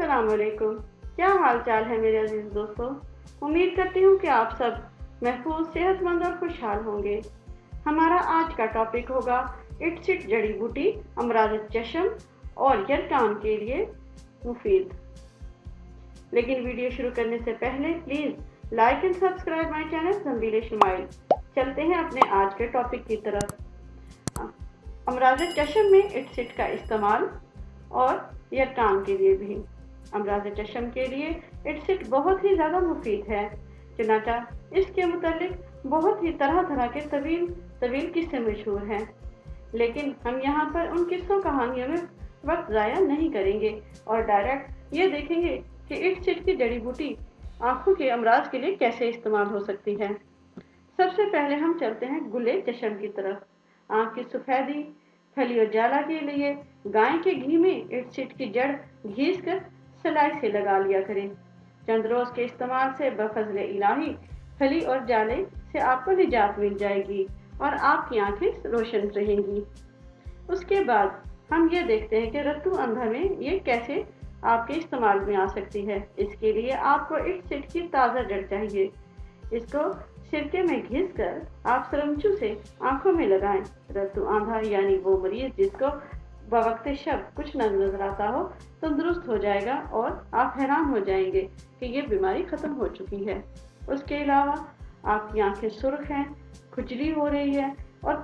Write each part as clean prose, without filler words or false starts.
अस्सलाम वालेकुम। क्या हाल चाल है मेरे अजीज दोस्तों। उम्मीद करती हूँ कि आप सब महफूज, सेहतमंद और खुशहाल होंगे। हमारा आज का टॉपिक होगा इटसिट जड़ी बूटी अमराज चशम और यरकान के लिए मुफीद। लेकिन वीडियो शुरू करने से पहले please like and subscribe my channel Jambeel Ismail. चलते हैं अपने आज के टॉपिक की तरफ। अमराज चशम में इटसिट का इस्तेमाल और यरकान के लिए भी। अमराज चशम के लिए इटसिट बहुत ही ज़्यादा मुफीद है, चुनाचा इसके मुतालिक बहुत ही तरह तरह के तवील किस्से मशहूर हैं, लेकिन हम यहाँ पर उन किस्सों कहानियों में वक्त ज़ाया नहीं करेंगे और डायरेक्ट ये देखेंगे कि इटसिट की जड़ी बूटी आँखों के अमराज के लिए कैसे इस्तेमाल हो सकती है। सबसे पहले हम चलते हैं गुले चशम की तरफ। आँख की सफ़ेदी, फली और जाला के लिए गाय के घी में इटसिट की जड़ घीस कर सलाई से लगा लिया करें। चंद रोज के इस्तेमाल से बफजले इलाही फली और जाले से आपको निजात मिल जाएगी और आपकी आंखें रोशन रहेंगी। उसके बाद हम ये देखते हैं कि रत्तू अंधा में ये कैसे आपके इस्तेमाल में आ सकती है। इसके लिए आपको इटसिट की ताज़ा जड़ चाहिए। इसको सिरके में घिस कर आप सरमचू से आंखों में लगाएं। रत्तू आंधा यानी वो मरीज जिसको बवक्त शब कुछ न नजर आता हो तंदुरुस्त हो जाएगा और आप हैरान हो जाएंगे कि ये बीमारी खत्म हो चुकी है। उसके अलावा आपकी आंखें सुर्ख हैं, खुजली हो रही है और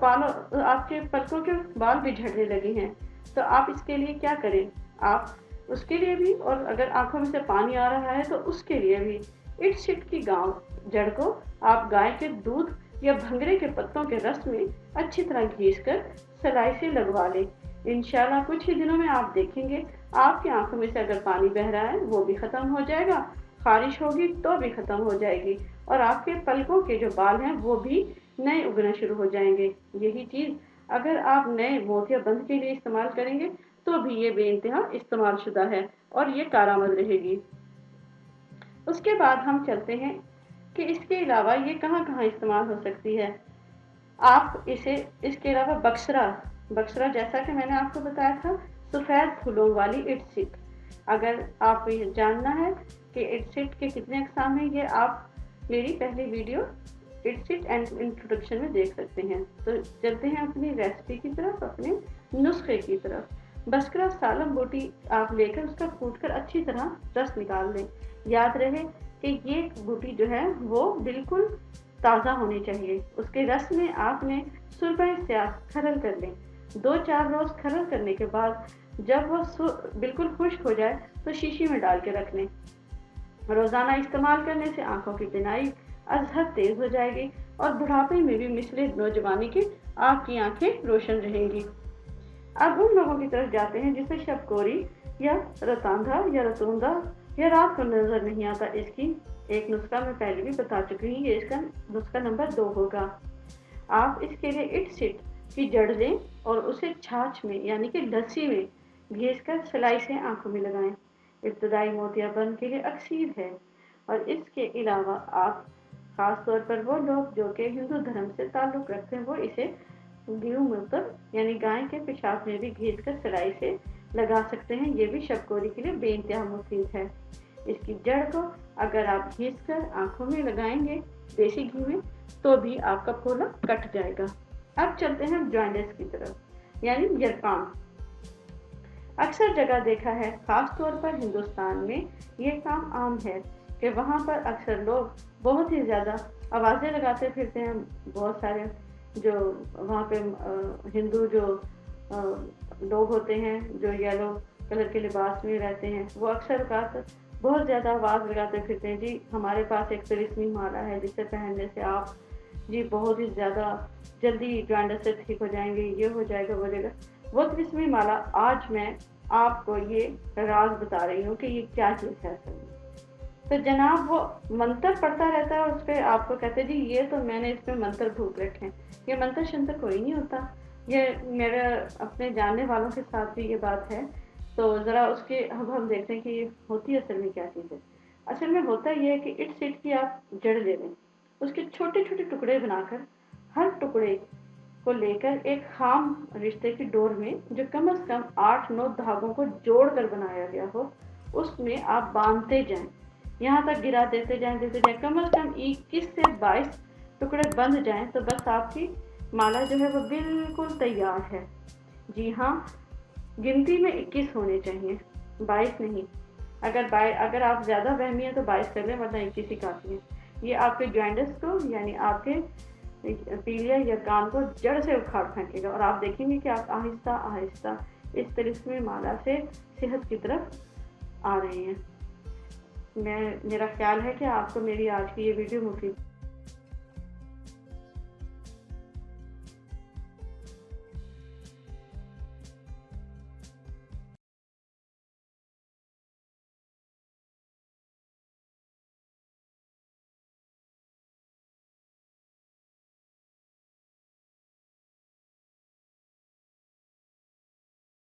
आपके पलकों के बाल भी झड़ने लगे हैं, तो आप इसके लिए क्या करें। आप उसके लिए भी, और अगर आंखों में से पानी आ रहा है तो उसके लिए भी इटसिट की जड़ को आप गाय के दूध या भंगरे के पत्तों के रस में अच्छी तरह घीस कर सलाई से लगवा लें। इंशाल्लाह कुछ ही दिनों में आप देखेंगे आपकी आंखों में से अगर पानी बह रहा है वो भी खत्म हो जाएगा, खारिश होगी तो भी खत्म हो जाएगी और आपके पलकों के जो बाल हैं वो भी नए उगना शुरू हो जाएंगे। यही चीज़ अगर आप नए मोतिया बंद के लिए इस्तेमाल करेंगे तो भी ये बेइंतहा इस्तेमाल शुदा है और ये कारामद रहेगी। उसके बाद हम चलते हैं कि इसके अलावा ये कहाँ कहाँ इस्तेमाल हो सकती है। आप इसे इसके अलावा बक्सरा जैसा कि मैंने आपको बताया था, सफ़ेद फूलों वाली इटसिट। अगर आप ये जानना है कि इटसिट के कितने अक़साम हैं, ये आप मेरी पहली वीडियो इटसिट एंड इंट्रोडक्शन में देख सकते हैं। तो चलते हैं अपनी रेसिपी की तरफ, अपने नुस्खे की तरफ। बक्सरा सालम बूटी आप लेकर उसका कूट कर अच्छी तरह रस निकाल लें। याद रहे कि ये बूटी जो है वो बिल्कुल ताज़ा होनी चाहिए। उसके रस में आपने सुरबा स्याह खरल कर लें। 2-4 रोज खरल करने के बाद जब वो बिल्कुल खुश्क हो जाए तो शीशी में डाल के रख लें। रोज़ाना इस्तेमाल करने से आंखों की बिनाई अजहद तेज हो जाएगी और बुढ़ापे में भी मिसले नौजवानी की आपकी आंखें रोशन रहेंगी। अब उन लोगों की तरफ जाते हैं जिसे शबकोरी या रतांधा या रतूंदा या रात को नजर नहीं आता। इसकी एक नुस्खा मैं पहले भी बता चुकी हूँ, ये इसका नुस्खा नंबर 2 होगा। आप इसके लिए इटसिट की जड़ लें और उसे छाछ में यानी कि लस्सी में घिस कर सलाई से आंखों में लगाएं। इब्तदाई मोतियाबिंद के लिए अक्सीर है। और इसके अलावा आप ख़ास तौर पर वो लोग जो कि हिंदू धर्म से ताल्लुक़ रखते हैं वो इसे गीव मूत्र यानी गाय के पेशाब में भी घिस कर सलाई से लगा सकते हैं। ये भी शबकोरी के लिए बेइंतहा मुफीद है। इसकी जड़ को अगर आप घिस कर आंखों में लगाएंगे देसी घी में तो भी आपका फोला कट जाएगा। अब चलते हैं जॉइंटिस की तरफ यानी यरकान। अक्सर जगह देखा है, खास तौर पर हिंदुस्तान में ये काम आम है कि वहाँ पर अक्सर लोग बहुत ही ज़्यादा आवाज़ें लगाते फिरते हैं। बहुत सारे जो वहाँ पे हिंदू जो लोग होते हैं जो येलो कलर के लिबास में रहते हैं वो अक्सर बहुत ज़्यादा आवाज़ लगाते फिरते हैं, जी हमारे पास एक तिलिस्मी माला है जिसे पहनने से आप जी बहुत ही ज़्यादा जल्दी जॉइंटिस से ठीक हो जाएंगे, ये हो जाएगा वो जाएगा। वो तिलिस्मी माला आज मैं आपको ये राज बता रही हूँ कि ये क्या चीज़ है। तो जनाब वो मंत्र पढ़ता रहता है, उस पर आपको कहते जी ये तो मैंने इसमें मंत्र भूख रखे हैं। ये मंत्र शंत्र कोई नहीं होता। ये मेरे अपने जानने वालों के साथ भी ये बात है। तो ज़रा उसके अब हम देखते हैं कि ये होती असल में क्या चीज़ है। असल में होता ये है कि इटसिट की आप जड़ ले लें, उसके छोटे छोटे टुकड़े बनाकर हर टुकड़े को लेकर एक खाम रिश्ते की डोर में जो कम से कम 8-9 धागों को जोड़ कर बनाया गया हो उस में आप बांधते जाएं, यहाँ तक गिरा देते जाएं कम से कम 21 से 22 टुकड़े बंध जाएं तो बस आपकी माला जो है वो बिल्कुल तैयार है। जी हाँ, गिनती में 21 होने चाहिए, 22 नहीं। अगर आप ज़्यादा वहमी हैं तो 22 कर लें, वरना 21 ही काफ़ी है। ये आपके जॉइंट्स को यानी आपके पीलिया या कान को जड़ से उखाड़ फेंकेगा और आप देखेंगे कि आप आहिस्ता आहिस्ता इस तरिस्मे माला से सेहत की तरफ आ रहे हैं। मेरा ख्याल है कि आपको मेरी आज की ये वीडियो मुफीद